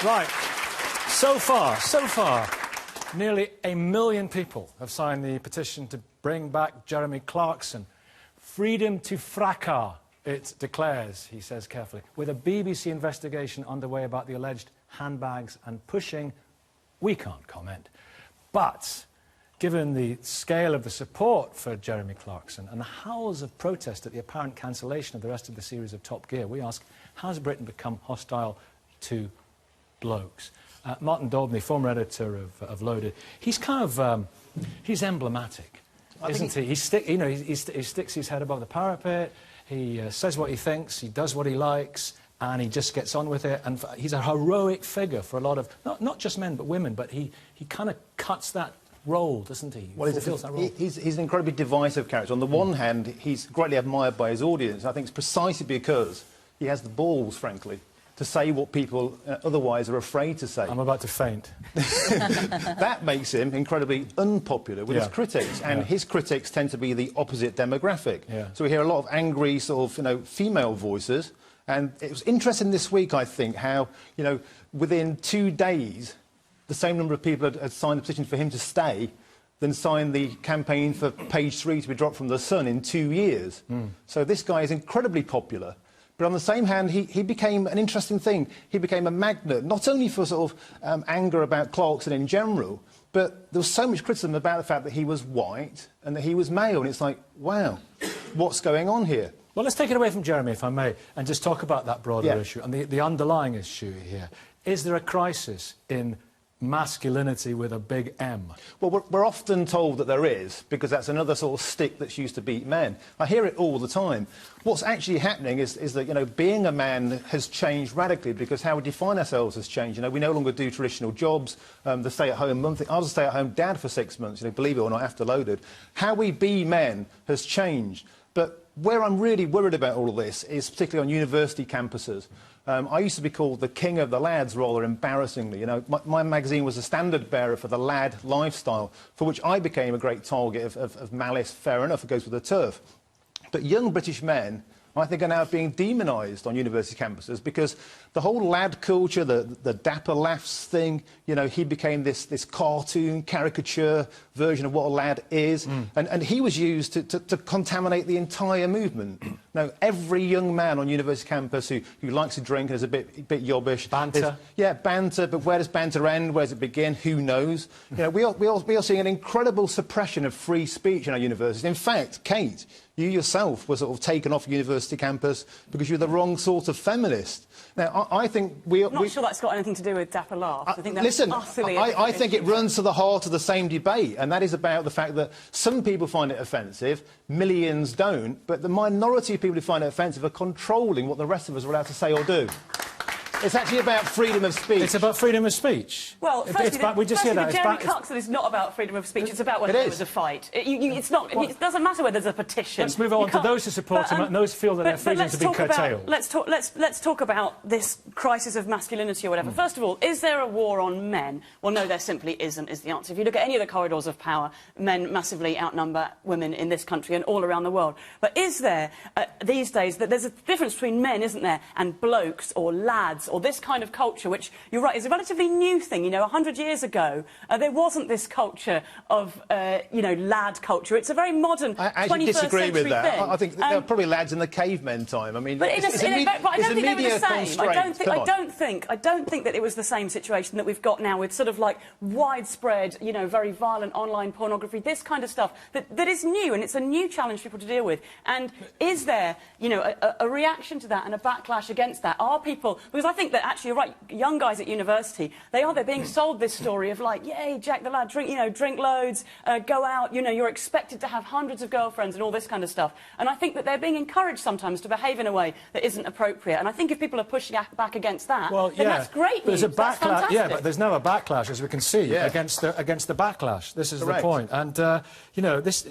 Right. So far, nearly 1 million people have signed the petition to bring back Jeremy Clarkson. Freedom to fracas, it declares, he says carefully. With a BBC investigation underway about the alleged handbags and pushing, we can't comment. But given the scale of the support for Jeremy Clarkson and the howls of protest at the apparent cancellation of the rest of the series of Top Gear, we ask, has Britain become hostile to blokes? Martin Daubney, former editor of Loaded, he's kind of, he's emblematic, isn't he? He sticks his head above the parapet, he says what he thinks, he does what he likes, and he just gets on with it, and he's a heroic figure for a lot of, not just men, but women, but he kind of cuts that role, doesn't he? Well, he's an incredibly divisive character. On the one hand, he's greatly admired by his audience. I think it's precisely because he has the balls, frankly, to say what people otherwise are afraid to say. I'm about to faint. That makes him incredibly unpopular with his critics, and his critics tend to be the opposite demographic. So we hear a lot of angry, sort of, female voices, and it was interesting this week, I think, how, within 2 days, the same number of people had signed the petition for him to stay than signed the campaign for Page 3 to be dropped from The Sun in 2 years. So this guy is incredibly popular. But on the same hand, he became an interesting thing. He became a magnet, not only for sort of anger about Clarkson in general, but there was so much criticism about the fact that he was white and that he was male. And it's like, wow, what's going on here? Well, let's take it away from Jeremy, if I may, and just talk about that broader issue and the underlying issue here. Is there a crisis in masculinity with a big M? Well, we're often told that there is, because that's another sort of stick that's used to beat men. I hear it all the time. What's actually happening is that, being a man has changed radically because how we define ourselves has changed. We no longer do traditional jobs, the stay-at-home mum thing. I was a stay-at-home dad for 6 months, believe it or not, after Loaded. How we be men has changed. But where I'm really worried about all of this is particularly on university campuses. I used to be called the king of the lads, rather embarrassingly. My magazine was a standard bearer for the lad lifestyle, for which I became a great target of malice. Fair enough, it goes with the turf. But young British men, I think, are now being demonised on university campuses because the whole lad culture, the dapper laughs thing, he became this cartoon, caricature version of what a lad is, and he was used to contaminate the entire movement. Now, every young man on university campus who likes to drink and is a bit yobbish... Banter. Banter, but where does banter end? Where does it begin? Who knows? We are seeing an incredible suppression of free speech in our universities. In fact, Kate, you yourself were sort of taken off university campus because you're the wrong sort of feminist. Now, I think I'm not sure that's got anything to do with dapper laughs. I think that's utterly... I think it runs to the heart of the same debate, and that is about the fact that some people find it offensive, millions don't, but the minority of people who find it offensive are controlling what the rest of us are allowed to say or do. It's actually about freedom of speech. It's about freedom of speech. Well, we just hear that. Jeremy Clarkson is not about freedom of speech. It's about whether there was a fight. It's not. It doesn't matter whether there's a petition. Let's move on to those who support him and those who feel that their freedoms have been curtailed. Let's talk about this crisis of masculinity or whatever. First of all, is there a war on men? Well, no, there simply isn't, is the answer. If you look at any of the corridors of power, men massively outnumber women in this country and all around the world. But is there, these days, that there's a difference between men, isn't there, and blokes or lads or this kind of culture, which, you're right, is a relatively new thing. 100 years ago, there wasn't this culture of, lad culture. It's a very modern 21st I actually disagree with that. Thing. I think there were probably lads in the cavemen time. I mean, but I don't think they were the same. I don't think that it was the same situation that we've got now with sort of like widespread, very violent online pornography, this kind of stuff that is new, and it's a new challenge for people to deal with. And is there, a reaction to that and a backlash against that? Are people... Because I think that actually, you're right, young guys at university, they're being sold this story of like, yay, Jack the lad, drink loads, go out, you're expected to have hundreds of girlfriends and all this kind of stuff. And I think that they're being encouraged sometimes to behave in a way that isn't appropriate. And I think if people are pushing back against that, then that's great news. There's a backlash, fantastic. but there's now a backlash, as we can see, against the backlash. This is the point. And,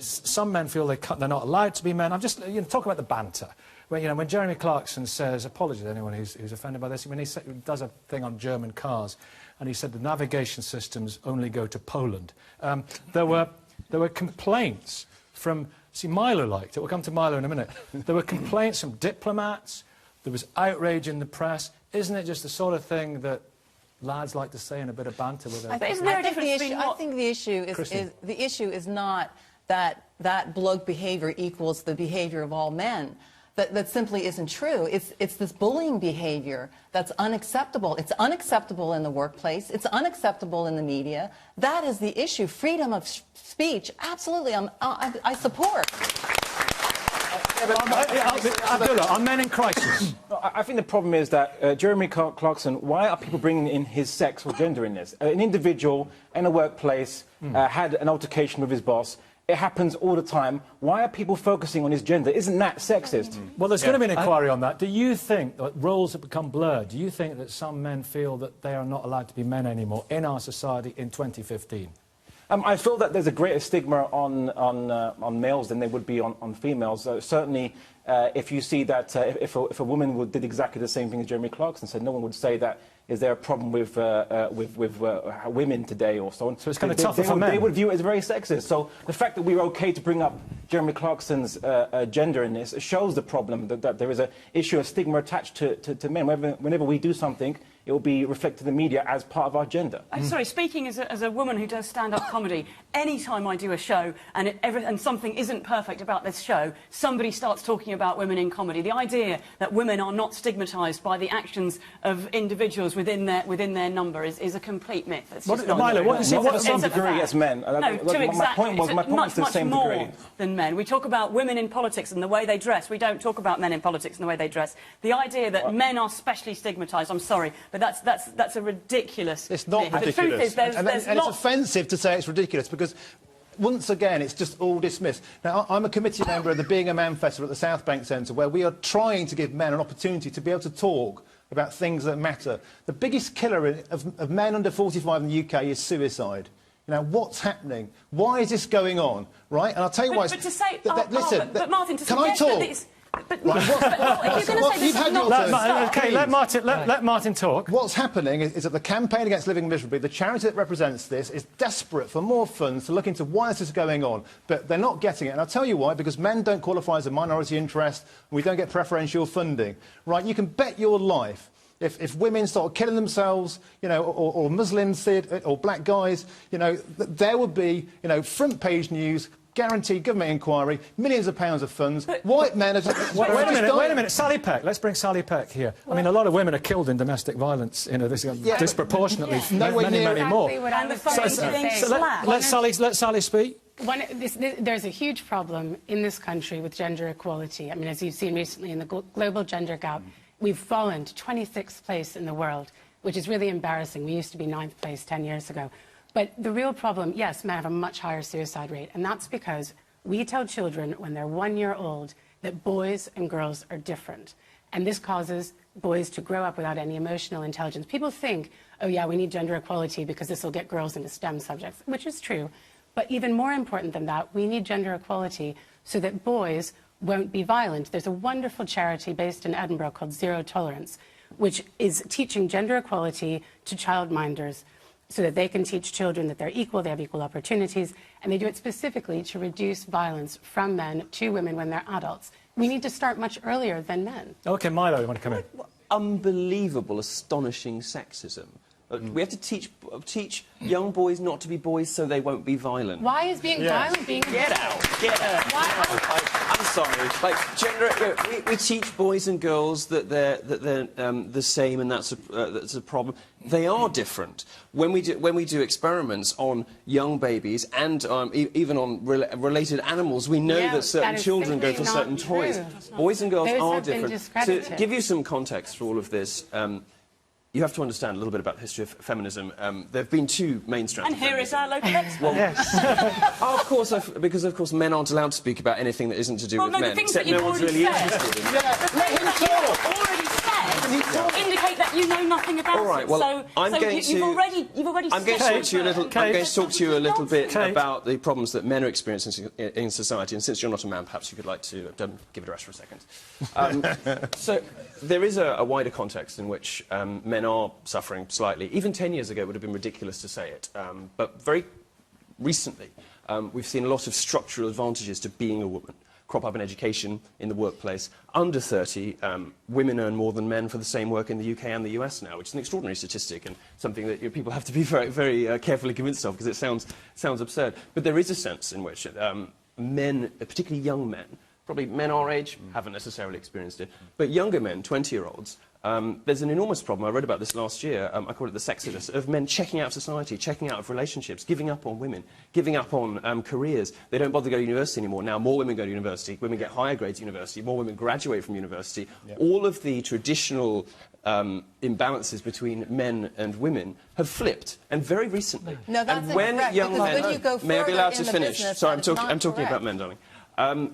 some men feel they're not allowed to be men. I'm just, talk about the banter. When Jeremy Clarkson says, apologies to anyone who's offended by this, when he does a thing on German cars, and he said the navigation systems only go to Poland, there were complaints from... See, Milo liked it. We'll come to Milo in a minute. There were complaints from diplomats. There was outrage in the press. Isn't it just the sort of thing that lads like to say in a bit of banter with But isn't there a difference between I think the issue is not that bloke behaviour equals the behaviour of all men. That simply isn't true. It's this bullying behaviour that's unacceptable. It's unacceptable in the workplace. It's unacceptable in the media. That is the issue. Freedom of speech, absolutely, I support. Abdullah, on men in crisis. I think the problem is that Jeremy Clarkson, why are people bringing in his sex or gender in this? An individual in a workplace had an altercation with his boss. It happens all the time. Why are people focusing on his gender? Isn't that sexist? Well, there's going to be an inquiry on that. Do you think that roles have become blurred? Do you think that some men feel that they are not allowed to be men anymore in our society in 2015? I feel that there's a greater stigma on males than there would be on females. Certainly, if you see that if a woman did exactly the same thing as Jeremy Clarkson said, no one would say that. Is there a problem with women today or so on? So it's kind of tougher for men. They would view it as very sexist. So the fact that we're okay to bring up Jeremy Clarkson's gender in this shows the problem, that there is an issue of stigma attached to men. Whenever we do something, it will be reflected in the media as part of our gender. I'm sorry, speaking as a woman who does stand-up comedy, any time I do a show and something isn't perfect about this show, somebody starts talking about women in comedy. The idea that women are not stigmatised by the actions of individuals within their number is a complete myth. It's just not Milo, what is it? To some degree, yes, men. No, my point was much to the same more degree. than men. We talk about women in politics and the way they dress. We don't talk about men in politics and the way they dress. The idea that men are specially stigmatised, I'm sorry, but that's a ridiculous It's not myth. ridiculous. The truth is and it's offensive to say it's ridiculous because, once again, it's just all dismissed. Now, I'm a committee member of the Being a Man Festival at the South Bank Centre, where we are trying to give men an opportunity to be able to talk about things that matter. The biggest killer of men under 45 in the UK is suicide. You know, what's happening? Why is this going on? Right? And I'll tell you why. But to say... listen, but Martin, to can I suggest talk? that it's... But if you're going to say this is not... Let Martin talk. What's happening is that the Campaign Against Living Miserably, the charity that represents this, is desperate for more funds to look into why this is going on. But they're not getting it. And I'll tell you why, because men don't qualify as a minority interest, and we don't get preferential funding. Right? You can bet your life. If women start killing themselves, you know, or Muslims did, or black guys, you know, there would be, you know, front-page news, guaranteed government inquiry, millions of pounds of funds. White men are... Wait a minute, Sally Peck. Let's bring Sally Peck here. I mean, a lot of women are killed in domestic violence, you know, this disproportionately, many more. Let Sally speak. There's a huge problem in this country with gender equality. I mean, as you've seen recently in the global gender gap, we've fallen to 26th place in the world, which is really embarrassing. We used to be 9th place 10 years ago. But the real problem, yes, men have a much higher suicide rate, and that's because we tell children when they're 1 year old that boys and girls are different. And this causes boys to grow up without any emotional intelligence. People think, oh yeah, we need gender equality because this will get girls into STEM subjects, which is true. But even more important than that, we need gender equality so that boys won't be violent. There's a wonderful charity based in Edinburgh called Zero Tolerance, which is teaching gender equality to childminders so that they can teach children that they're equal, they have equal opportunities, and they do it specifically to reduce violence from men to women when they're adults. We need to start much earlier than men. OK, Milo, you want to come in? Unbelievable, astonishing sexism. We have to teach young boys not to be boys so they won't be violent. Why is being violent being... Get out! I'm sorry. Like, gender, we teach boys and girls that they're the same, and that's a problem. They are different. When we do experiments on young babies and even on related animals, we know that certain children go for certain toys. Boys and girls are different. To give you some context for all of this, you have to understand a little bit about the history of feminism. There have been two main strands. And here is our local expert. Well, yes. Of course, because of course men aren't allowed to speak about anything that isn't to do with men. The things that you've already said, the things that you've already said indicate that you know nothing about it. All right. Well, I'm going to talk to you a little bit about the problems that men are experiencing in society. And since you're not a man, perhaps you could like to give it a rest for a second. So there is a wider context in which men are suffering slightly. Even 10 years ago it would have been ridiculous to say it. But very recently we've seen a lot of structural advantages to being a woman. crop up in education, in the workplace. Under 30, women earn more than men for the same work in the UK and the US now, which is an extraordinary statistic and something that people have to be very, very carefully convinced of, because it sounds absurd. But there is a sense in which men, particularly young men, probably men our age, haven't necessarily experienced it, but younger men, 20-year-olds, there's an enormous problem. I read about this last year. I call it the sexodus, of men checking out of society, checking out of relationships, giving up on women, giving up on careers. They don't bother to go to university anymore. Now more women go to university, women get higher grades at university, more women graduate from university. Yep. All of the traditional imbalances between men and women have flipped, and very recently. No, that's and when incorrect, young men, when you go may I be allowed to in finish? business, Sorry, I'm talking correct. about men, darling. And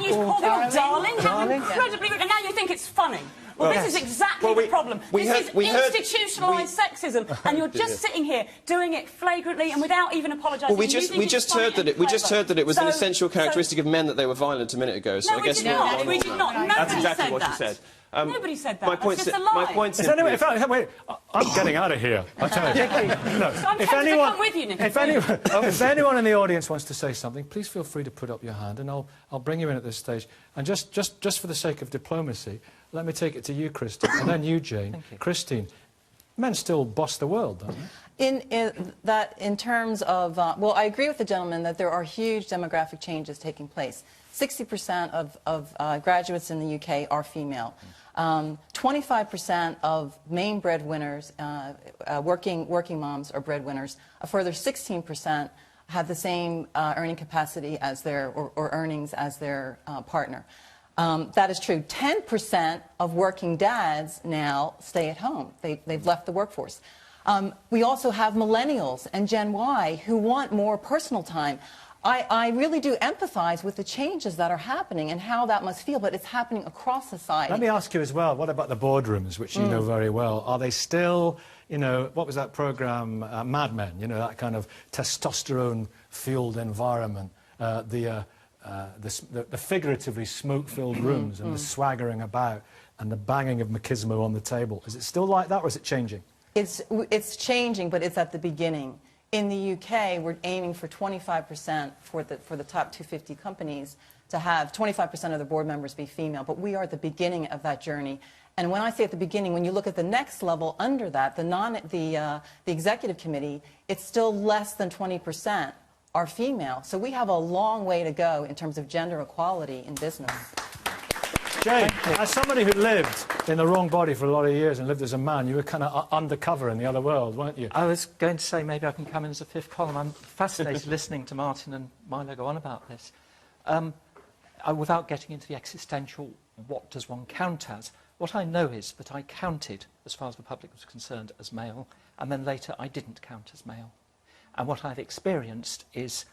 you call them darling? How incredibly rude. And now you think it's funny. Well, this is exactly the problem. This is institutionalised sexism, and you're just sitting here doing it flagrantly and without even apologising. Well, we just heard that it was an essential characteristic of men that they were violent a minute ago. So no, I guess we did not. Nobody That's exactly said what that. you said. Nobody said that. My point That's just a lie. My point is anyway, wait, I'm getting out of here. I tell you. No, so I'm tempted to come with you, Nick. If anyone in the audience wants to say something, please feel free to put up your hand, and I'll bring you in at this stage. And just for the sake of diplomacy, let me take it to you, Christine, and then you, Jane. Christine, men still boss the world, don't they? In terms of, well, I agree with the gentleman that there are huge demographic changes taking place. 60% of graduates in the UK are female. 25% of main breadwinners, working moms are breadwinners. A further 16% have the same earning capacity as their, or earnings as their partner. That is true. 10% of working dads now stay at home. They've left the workforce. We also have millennials and Gen Y who want more personal time. I really do empathize with the changes that are happening and how that must feel, but it's happening across society. Let me ask you as well, what about the boardrooms, which you know very well? Are they still, you know, what was that programme, Mad Men, you know, that kind of testosterone-fueled environment, the figuratively smoke-filled rooms and the swaggering about and the banging of machismo on the table? Is it still like that, or is it changing? It's changing, but it's at the beginning. In the UK, we're aiming for 25% for the top 250 companies to have 25% of the board members be female, but we are at the beginning of that journey. And when I say at the beginning, when you look at the next level under that, the executive committee, it's still less than 20% are female. So we have a long way to go in terms of gender equality in business. Jane, as somebody who lived in the wrong body for a lot of years and lived as a man, you were kind of undercover in the other world, weren't you? I was going to say maybe I can come in as a fifth column. I'm fascinated listening to Martin and Milo go on about this. Without getting into the existential, what does one count as, what I know is that I counted, as far as the public was concerned, as male, and then later I didn't count as male. And what I've experienced is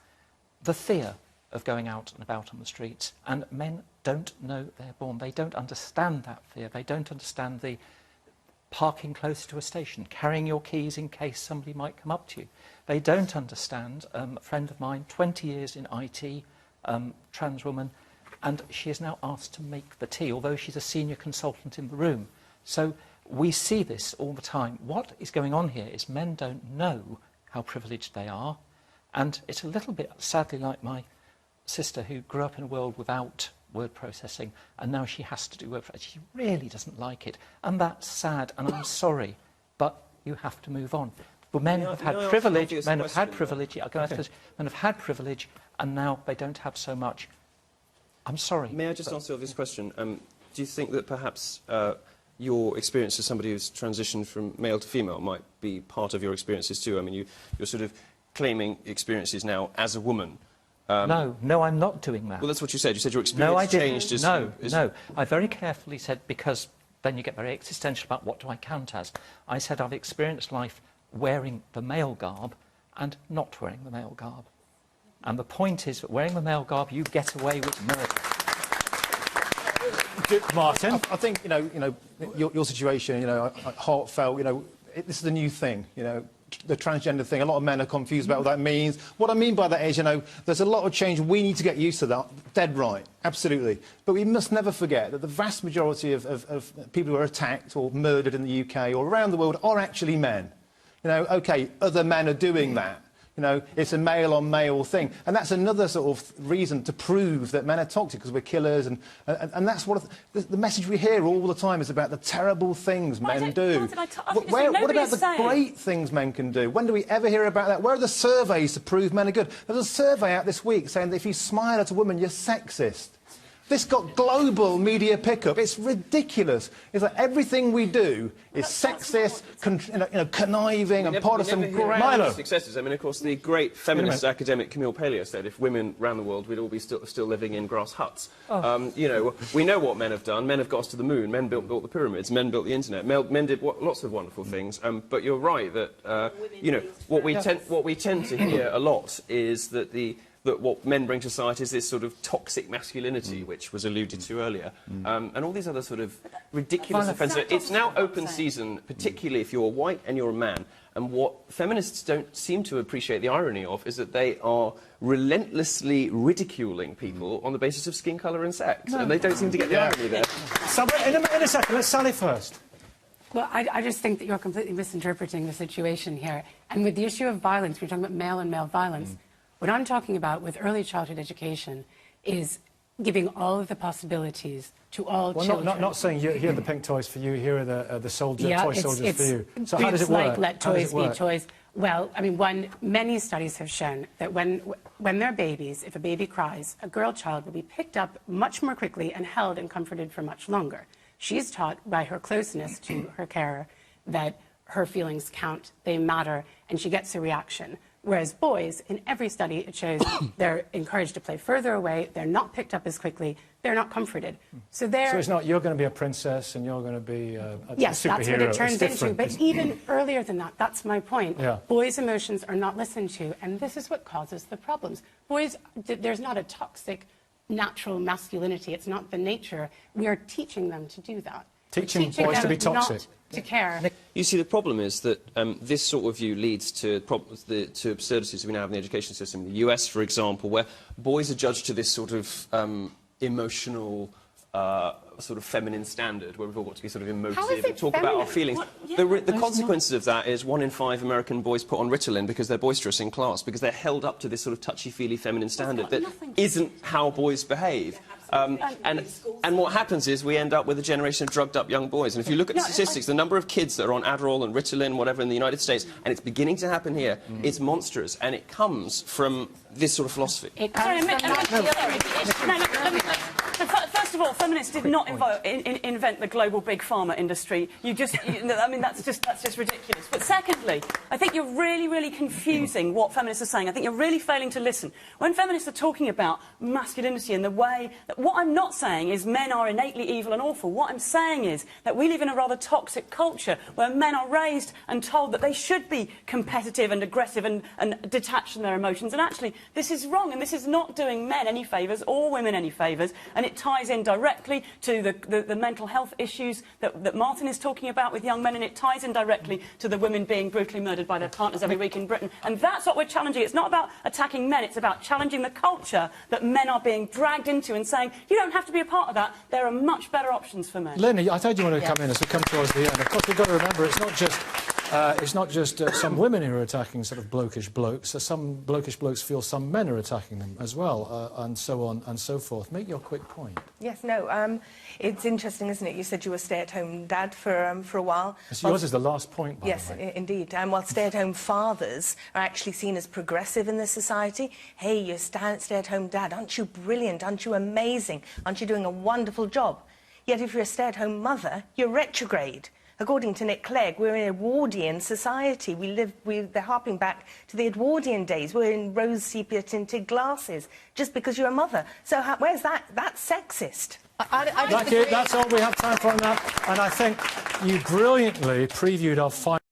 the fear of going out and about on the streets, and men don't know they're born. They don't understand that fear. They don't understand the parking close to a station, carrying your keys in case somebody might come up to you. They don't understand, a friend of mine, 20 years in IT, trans woman, and she is now asked to make the tea, although she's a senior consultant in the room. So we see this all the time. What is going on here is men don't know how privileged they are, and it's a little bit, sadly, like my sister who grew up in a world without word processing, and now she has to do word processing. She really doesn't like it, and that's sad, and I'm sorry, but you have to move on. But men have had privilege, men have had privilege, men have had privilege, and now they don't have so much. I'm sorry. May I just answer this question? Do you think that perhaps your experience as somebody who's transitioned from male to female might be part of your experiences too? I mean, you're sort of claiming experiences now as a woman. No, I'm not doing that. Well, that's what you said. You said your experience changed as... No. I very carefully said, because then you get very existential about what do I count as. I said I've experienced life wearing the male garb and not wearing the male garb. And the point is that wearing the male garb, you get away with murder. Martin? I think, your situation, heartfelt, this is a new thing, the transgender thing. A lot of men are confused about what that means. What I mean by that is, there's a lot of change. We need to get used to that. Dead right, absolutely. But we must never forget that the vast majority of people who are attacked or murdered in the UK or around the world are actually men. OK, other men are doing that. You know, it's a male-on-male thing. And that's another sort of reason to prove that men are toxic, because we're killers. And that's what the message we hear all the time is about the terrible things men do. What about the great things men can do? When do we ever hear about that? Where are the surveys to prove men are good? There was a survey out this week saying that if you smile at a woman, you're sexist. This got global media pickup. It's ridiculous. It's like everything we do is sexist, conniving, and part of some Milo successes. I mean, of course, the great feminist academic Camille Paglia said if women ran the world, we'd all be still living in grass huts. You know, we know what men have done. Men have got us to the moon. Men built the pyramids. Men built the internet. Men did lots of wonderful things. But you're right that you know what we tend to hear a lot is that what men bring to society is this sort of toxic masculinity, which was alluded to earlier, and all these other sort of ridiculous offences. It's now open season, particularly if you're white and you're a man, and what feminists don't seem to appreciate the irony of is that they are relentlessly ridiculing people on the basis of skin colour and sex, and they don't seem to get the irony there. In a second, let's Sally first. Well, I just think that you're completely misinterpreting the situation here. And with the issue of violence, we're talking about male and male violence. What I'm talking about with early childhood education is giving all of the possibilities to all children. Not saying here are the pink toys for you, here are the toy soldiers for you. So how does it work? Like let toys be toys. Well, I mean, many studies have shown that when they're babies, if a baby cries, a girl child will be picked up much more quickly and held and comforted for much longer. She's taught by her closeness to her carer that her feelings count, they matter, and she gets a reaction. Whereas boys, in every study, it shows they're encouraged to play further away, they're not picked up as quickly, they're not comforted. So it's not, you're going to be a princess and you're going to be a superhero. Yes, that's what it turns into. But even earlier than that, that's my point. Yeah. Boys' emotions are not listened to, and this is what causes the problems. Boys, there's not a toxic, natural masculinity. It's not the nature. We are teaching them to do that. Teaching boys to be toxic. Not to care. You see, the problem is that this sort of view leads to absurdities we now have in the education system. In the US, for example, where boys are judged to this sort of emotional, sort of feminine standard, where we've all got to be sort of emotive and talk about our feelings. The consequences of that is 1 in 5 American boys put on Ritalin because they're boisterous in class, because they're held up to this sort of touchy-feely feminine standard that isn't how boys behave. And what happens is we end up with a generation of drugged-up young boys. And if you look at the statistics, the number of kids that are on Adderall and Ritalin, whatever, in the United States, and it's beginning to happen here, it's monstrous. And it comes from this sort of philosophy. First of all, feminists did not invent the global big pharma industry. I mean, that's just ridiculous. But secondly, I think you're really confusing what feminists are saying. I think you're really failing to listen. When feminists are talking about masculinity in the way that what I'm not saying is men are innately evil and awful. What I'm saying is that we live in a rather toxic culture where men are raised and told that they should be competitive and aggressive and detached from their emotions. And actually, this is wrong, and this is not doing men any favours or women any favours, and it ties in directly to the mental health issues that Martin is talking about with young men, and it ties in directly to the women being brutally murdered by their partners every week in Britain. And that's what we're challenging. It's not about attacking men, it's about challenging the culture that men are being dragged into and saying, you don't have to be a part of that, there are much better options for men. Lynn, I told you wanted to come in as we come towards the end. Of course, we've got to remember it's not just some women who are attacking sort of blokish blokes. Some blokish blokes feel some men are attacking them as well, and so on and so forth. Make your quick point. Yes, no, it's interesting, isn't it? You said you were a stay-at-home dad for a while. So yours is the last point, by the way. Yes, indeed. While stay-at-home fathers are actually seen as progressive in this society, hey, you're stay-at-home dad, aren't you brilliant? Aren't you amazing? Aren't you doing a wonderful job? Yet if you're a stay-at-home mother, you're retrograde. According to Nick Clegg, we're in an Edwardian society. They're harping back to the Edwardian days. We're in rose sepia-tinted glasses just because you're a mother. So where's that? That's sexist. That's all we have time for on that. And I think you brilliantly previewed our final